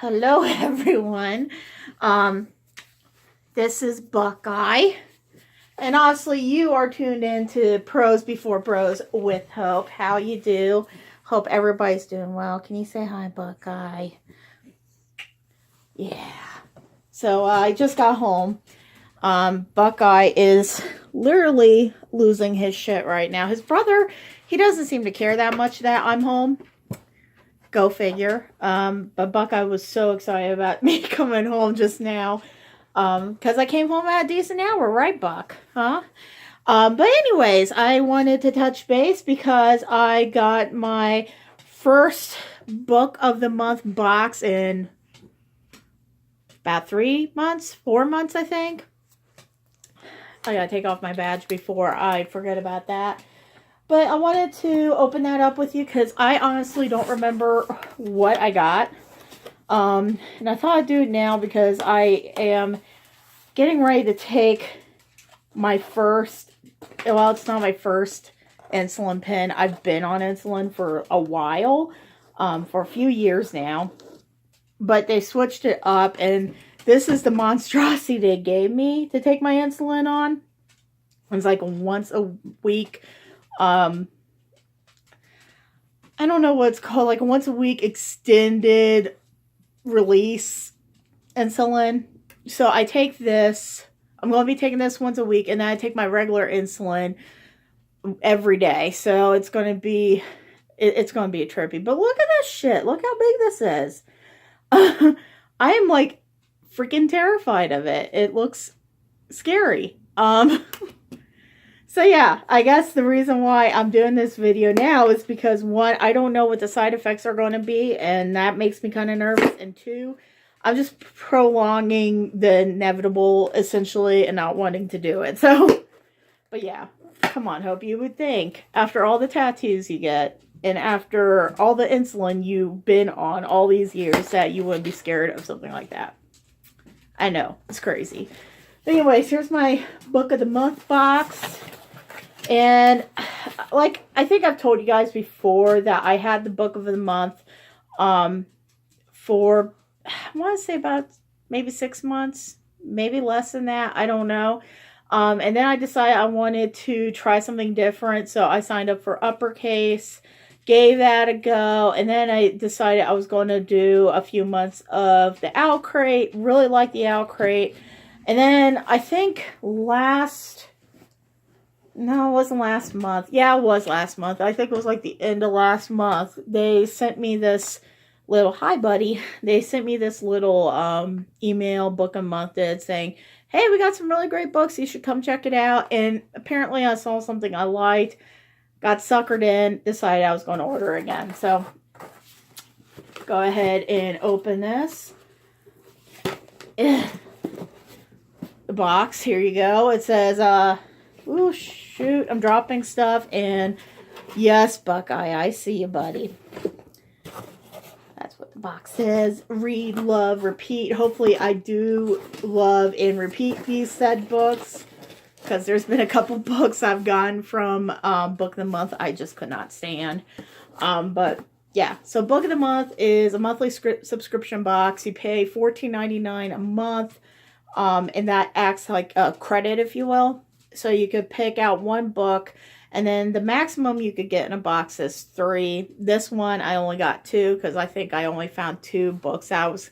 Hello everyone. Um, this is Buckeye. And obviously you are tuned in to Pros Before Bros with Hope. How you do? Hope everybody's doing well. Can you say hi, Buckeye? Yeah. So I just got home. Buckeye is literally losing his shit right now. His brother, he doesn't seem to care that much that I'm home. Go figure. But Buckeye was so excited about me coming home just now. Because I came home at a decent hour, right, Buck? Huh? But anyways, I wanted to touch base because I got my first book of the month box in about 4 months, I think. I gotta take off my badge before I forget about that. But I wanted to open that up with you because I honestly don't remember what I got. And I thought I'd do it now because I am getting ready to take my first, well, it's not my first insulin pen. I've been on insulin for a while, for a few years now. But they switched it up, and this is the monstrosity they gave me to take my insulin on. It's like once a week. I don't know what it's called, like a once a week extended release insulin. So I take this, I'm going to be taking this once a week, and then I take my regular insulin every day. So it's going to be, it's going to be a trippy. But look at this shit. Look how big this is. I am like freaking terrified of it. It looks scary. So yeah, I guess the reason why I'm doing this video now is because one, I don't know what the side effects are going to be, and that makes me kind of nervous. And two, I'm just prolonging the inevitable, essentially, and not wanting to do it. So, but yeah, come on, Hope. You would think after all the tattoos you get and after all the insulin you've been on all these years that you wouldn't be scared of something like that. I know, it's crazy. Anyways, here's my book of the month box. And like, I think I've told you guys before that I had the book of the month for, I want to say about maybe 6 months, maybe less than that. I don't know. And then I decided I wanted to try something different. So I signed up for Uppercase, gave that a go. And then I decided I was going to do a few months of the Owl Crate. Really like the Owl Crate. And then I think no, it wasn't last month. Yeah, it was last month. I think it was like the end of last month. They sent me this little, hi buddy. They sent me this little email book a month did saying, hey, we got some really great books. You should come check it out. And apparently I saw something I liked, got suckered in, decided I was going to order again. So go ahead and open this. The box, here you go. It says, ooh, shoot, I'm dropping stuff, and yes, Buckeye, I see you, buddy. That's what the box says. Read, love, repeat. Hopefully I do love and repeat these said books, because there's been a couple books I've gotten from Book of the Month I just could not stand. But yeah, so Book of the Month is a monthly subscription box. You pay $14.99 a month, and that acts like a credit, if you will. So you could pick out one book, and then the maximum you could get in a box is 3. This one I only got 2 because I think I only found 2 books I was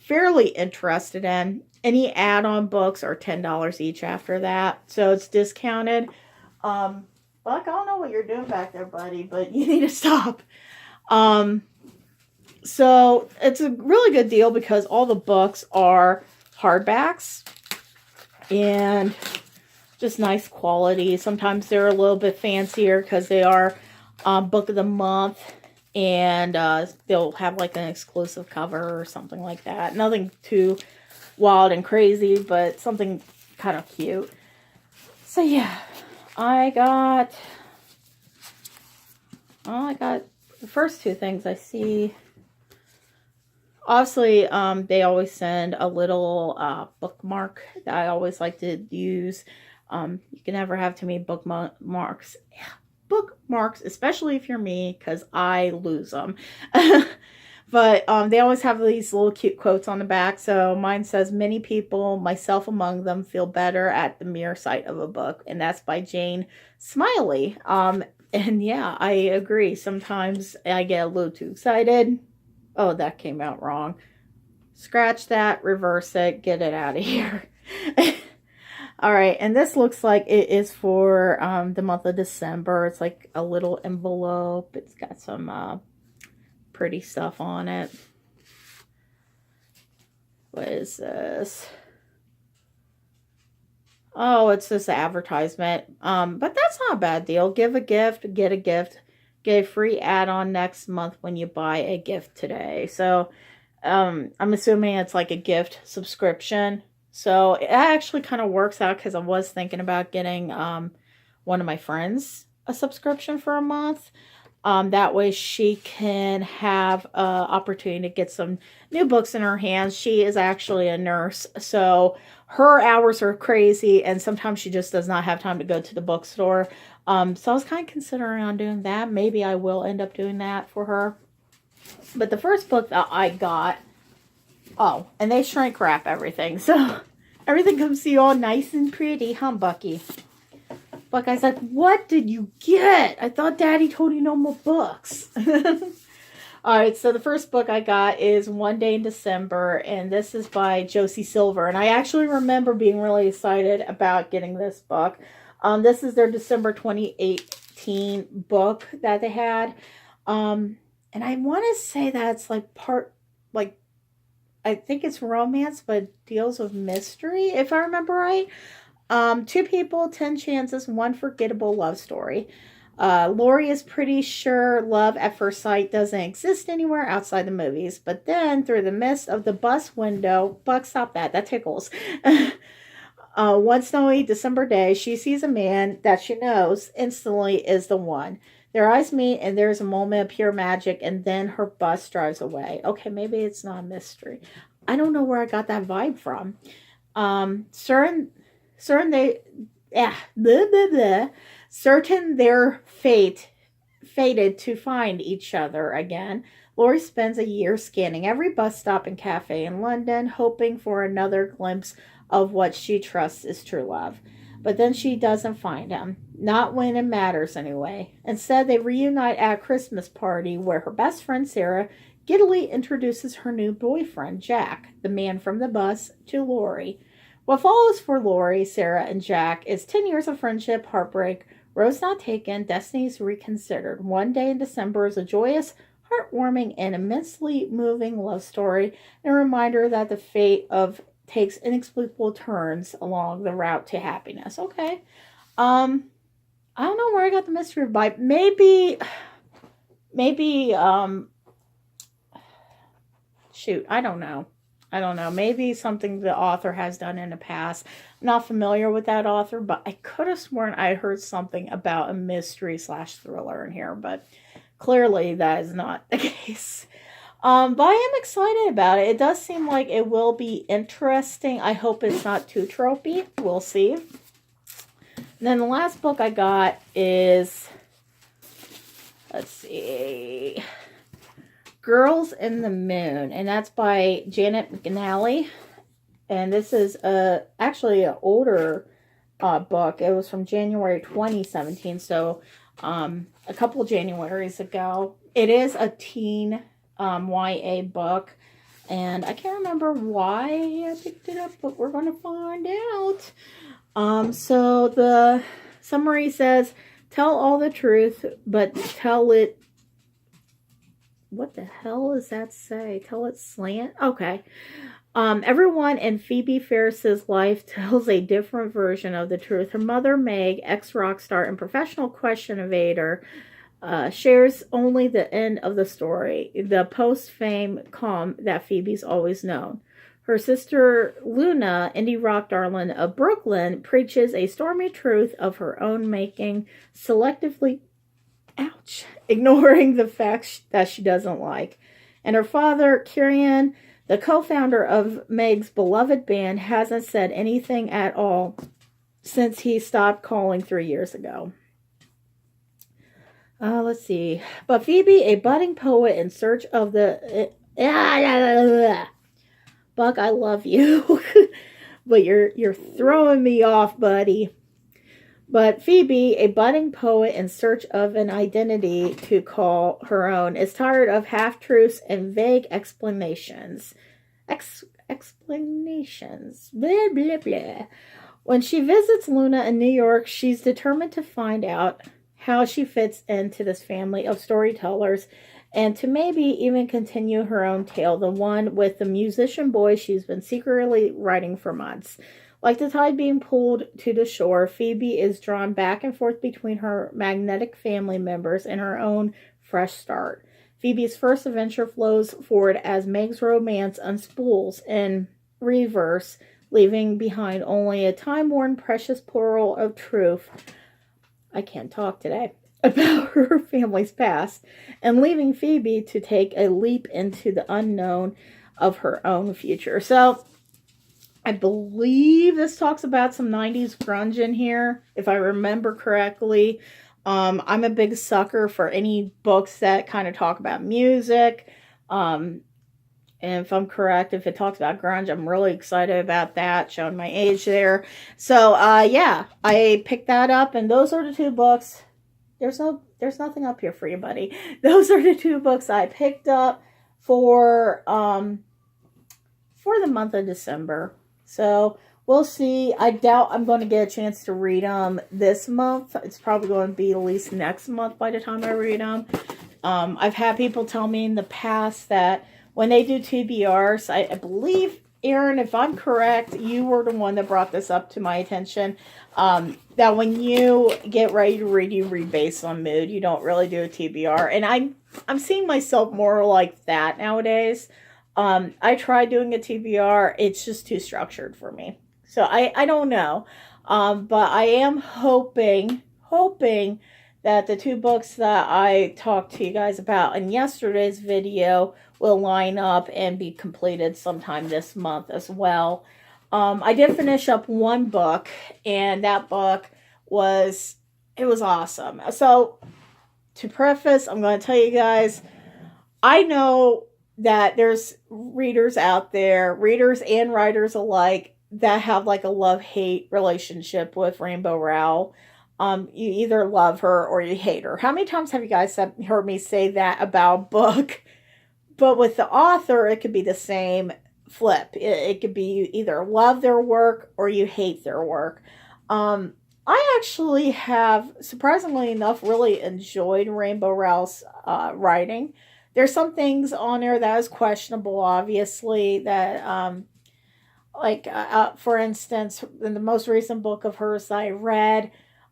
fairly interested in. Any add-on books are $10 each after that, so it's discounted. Buck, I don't know what you're doing back there, buddy, but you need to stop. So it's a really good deal because all the books are hardbacks and just nice quality. Sometimes they're a little bit fancier because they are book of the month, and they'll have like an exclusive cover or something like that. Nothing too wild and crazy, but something kind of cute. So yeah, I got the first 2 things I see. Obviously, they always send a little bookmark that I always like to use. You can never have too many bookmarks. Bookmarks, especially if you're me, because I lose them. But they always have these little cute quotes on the back. So mine says, "Many people, myself among them, feel better at the mere sight of a book," and that's by Jane Smiley. And yeah, I agree. Sometimes I get a little too excited. Oh, that came out wrong. Scratch that, reverse it, get it out of here. All right, and this looks like it is for the month of December. It's like a little envelope. It's got some pretty stuff on it. What is this? Oh, it's this advertisement. But that's not a bad deal. Give a gift, get a gift, get a free add-on next month when you buy a gift today. So I'm assuming it's like a gift subscription. So it actually kind of works out because I was thinking about getting one of my friends a subscription for a month. That way she can have an opportunity to get some new books in her hands. She is actually a nurse, so her hours are crazy, and sometimes she just does not have time to go to the bookstore. So I was kind of considering on doing that. Maybe I will end up doing that for her. But the first book that I got, oh, and they shrink wrap everything, so everything comes to you all nice and pretty, huh, Bucky? Buckeye's like, "What did you get? I thought Daddy told you no more books." Alright, so the first book I got is One Day in December, and this is by Josie Silver. And I actually remember being really excited about getting this book. This is their December 2018 book that they had. And I want to say that it's like I think it's romance, but deals with mystery, if I remember right. 2 people, 10 chances, one forgettable love story. Lori is pretty sure love at first sight doesn't exist anywhere outside the movies, but then through the mist of the bus window, Buck, stop that, that tickles. One snowy December day, she sees a man that she knows instantly is the one. Their eyes meet and there's a moment of pure magic, and then her bus drives away. Okay, maybe it's not a mystery. I don't know where I got that vibe from. Certain they're fated to find each other again. Lori spends a year scanning every bus stop and cafe in London, hoping for another glimpse of what she trusts is true love. But then she doesn't find him. Not when it matters, anyway. Instead, they reunite at a Christmas party where her best friend Sarah giddily introduces her new boyfriend, Jack, the man from the bus, to Lori. What follows for Lori, Sarah, and Jack is 10 years of friendship, heartbreak, roads not taken, destinies reconsidered. One Day in December is a joyous, heartwarming, and immensely moving love story, and a reminder that the fate of takes inexplicable turns along the route to happiness. Okay. I don't know where I got the mystery vibe. Maybe, shoot, I don't know. Maybe something the author has done in the past. I'm not familiar with that author, but I could have sworn I heard something about a mystery / thriller in here, but clearly that is not the case. But I am excited about it. It does seem like it will be interesting. I hope it's not too tropey. We'll see. And then the last book I got is, let's see, Girls in the Moon, and that's by Janet McNally. And this is actually an older book. It was from January 2017, so a couple of Januaries ago. It is a teen YA book, and I can't remember why I picked it up, but we're going to find out. So the summary says, "Tell all the truth, but tell it..." What the hell does that say? Tell it slant? Okay. Everyone in Phoebe Ferris's life tells a different version of the truth. Her mother, Meg, ex-rock star and professional question evader, shares only the end of the story, the post-fame calm that Phoebe's always known. Her sister, Luna, indie rock darling of Brooklyn, preaches a stormy truth of her own making, selectively ignoring the facts that she doesn't like. And her father, Kieran, the co-founder of Meg's beloved band, hasn't said anything at all since he stopped calling 3 years ago. Let's see. But Phoebe, a budding poet in search of the Buck, I love you. But you're throwing me off, buddy. But Phoebe, a budding poet in search of an identity to call her own, is tired of half-truths and vague explanations. Explanations. Blah, blah, blah. When she visits Luna in New York, she's determined to find out how she fits into this family of storytellers and to maybe even continue her own tale, the one with the musician boy she's been secretly writing for months. Like the tide being pulled to the shore, Phoebe is drawn back and forth between her magnetic family members and her own fresh start. Phoebe's first adventure flows forward as Meg's romance unspools in reverse, leaving behind only a time-worn precious pearl of truth. I can't talk today. About her family's past, and leaving Phoebe to take a leap into the unknown of her own future. So, I believe this talks about some 90s grunge in here, if I remember correctly. I'm a big sucker for any books that kind of talk about music. And if I'm correct, if it talks about grunge, I'm really excited about that, showing my age there. So, yeah, I picked that up, and those are the two books. There's nothing up here for you, buddy. Those are the two books I picked up for the month of December. So we'll see. I doubt I'm going to get a chance to read them this month. It's probably going to be at least next month by the time I read them. I've had people tell me in the past that when they do TBRs, I believe, Aaron, if I'm correct, you were the one that brought this up to my attention. That when you get ready to read, you read based on mood. You don't really do a TBR. And I'm seeing myself more like that nowadays. I tried doing a TBR. It's just too structured for me. So I don't know. But I am hoping that the two books that I talked to you guys about in yesterday's video will line up and be completed sometime this month as well. I did finish up one book, and that book was awesome. So, to preface, I'm going to tell you guys, I know that there's readers out there, readers and writers alike, that have like a love-hate relationship with Rainbow Rowell. You either love her or you hate her. How many times have you guys heard me say that about a book? But with the author, it could be the same flip. It could be you either love their work or you hate their work. I actually have, surprisingly enough, really enjoyed Rainbow Rowell's writing. There's some things on there that is questionable, obviously, that, for instance, in the most recent book of hers that I read,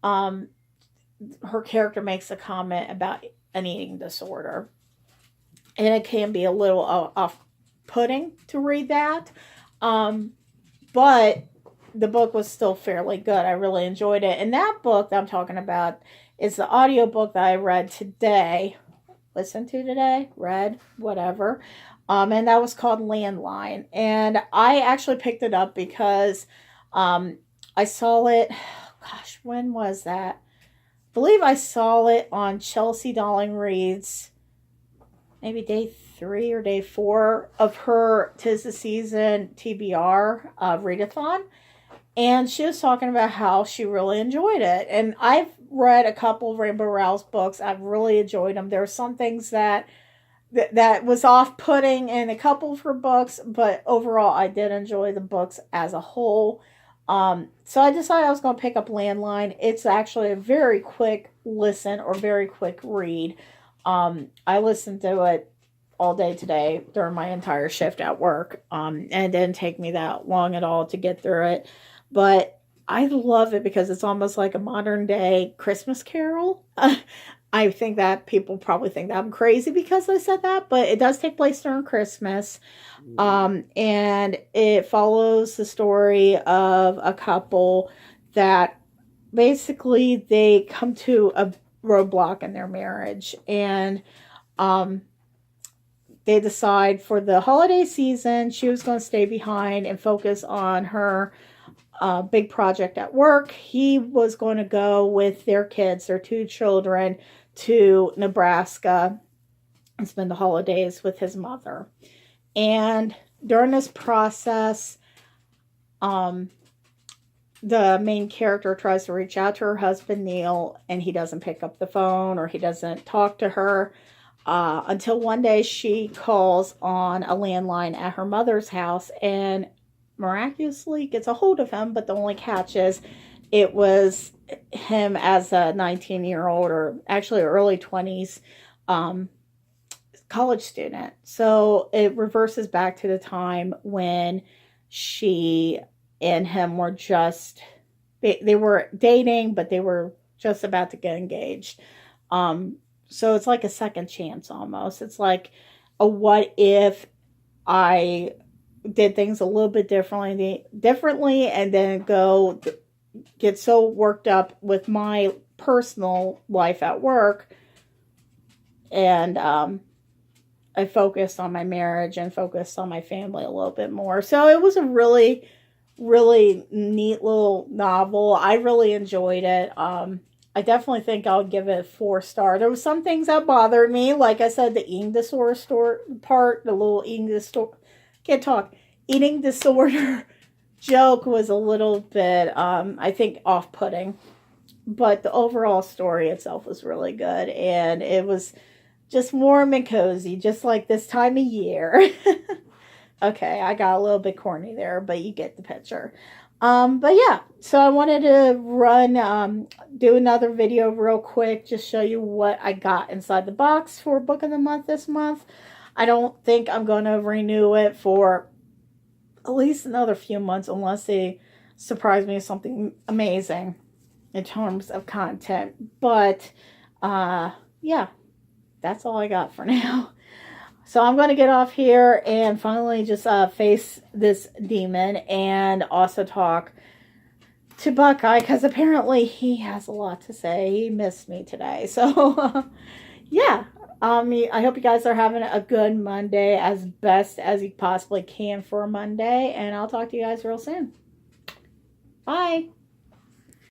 her character makes a comment about an eating disorder. And it can be a little off-putting to read that. But the book was still fairly good. I really enjoyed it. And that book that I'm talking about is the audiobook that I read today. Listened to today? Read? Whatever. And that was called Landline. And I actually picked it up because I saw it. Gosh, when was that? I believe I saw it on Chelsea Darling Reads. Maybe day 3 or day 4 of her 'Tis the Season TBR readathon. And she was talking about how she really enjoyed it. And I've read a couple of Rainbow Rowell's books. I've really enjoyed them. There are some things that was off-putting in a couple of her books, but overall I did enjoy the books as a whole. So I decided I was going to pick up Landline. It's actually a very quick listen or very quick read. I listened to it all day today during my entire shift at work. And it didn't take me that long at all to get through it. But I love it because it's almost like a modern day Christmas Carol. I think that people probably think that I'm crazy because I said that, but it does take place during Christmas. And it follows the story of a couple that basically they come to a roadblock in their marriage, and they decide for the holiday season she was going to stay behind and focus on her big project at work. He was going to go with their kids, their 2 children, to Nebraska and spend the holidays with his mother. And during this process, the main character tries to reach out to her husband, Neil, and he doesn't pick up the phone or he doesn't talk to her until one day she calls on a landline at her mother's house and miraculously gets a hold of him. But the only catch is it was him as a 19-year-old, or actually early 20s, college student. So it reverses back to the time when she and him were just, they were dating, but they were just about to get engaged. So it's like a second chance almost. It's like a what if I did things a little bit differently and then get so worked up with my personal life at work, and I focused on my marriage and focused on my family a little bit more. So it was a really, really neat little novel. I really enjoyed it. I definitely think I'll give it a 4-star. There was some things that bothered me. Like I said, the eating disorder part, the little eating disorder joke was a little bit, I think, off-putting. But the overall story itself was really good. And it was just warm and cozy, just like this time of year. Okay, I got a little bit corny there, but you get the picture. But yeah, so I wanted to do another video real quick, just show you what I got inside the box for Book of the Month this month. I don't think I'm going to renew it for at least another few months unless they surprise me with something amazing in terms of content. But yeah, that's all I got for now. So I'm going to get off here and finally just face this demon and also talk to Buckeye, because apparently he has a lot to say. He missed me today. So yeah, I hope you guys are having a good Monday, as best as you possibly can for a Monday. And I'll talk to you guys real soon. Bye.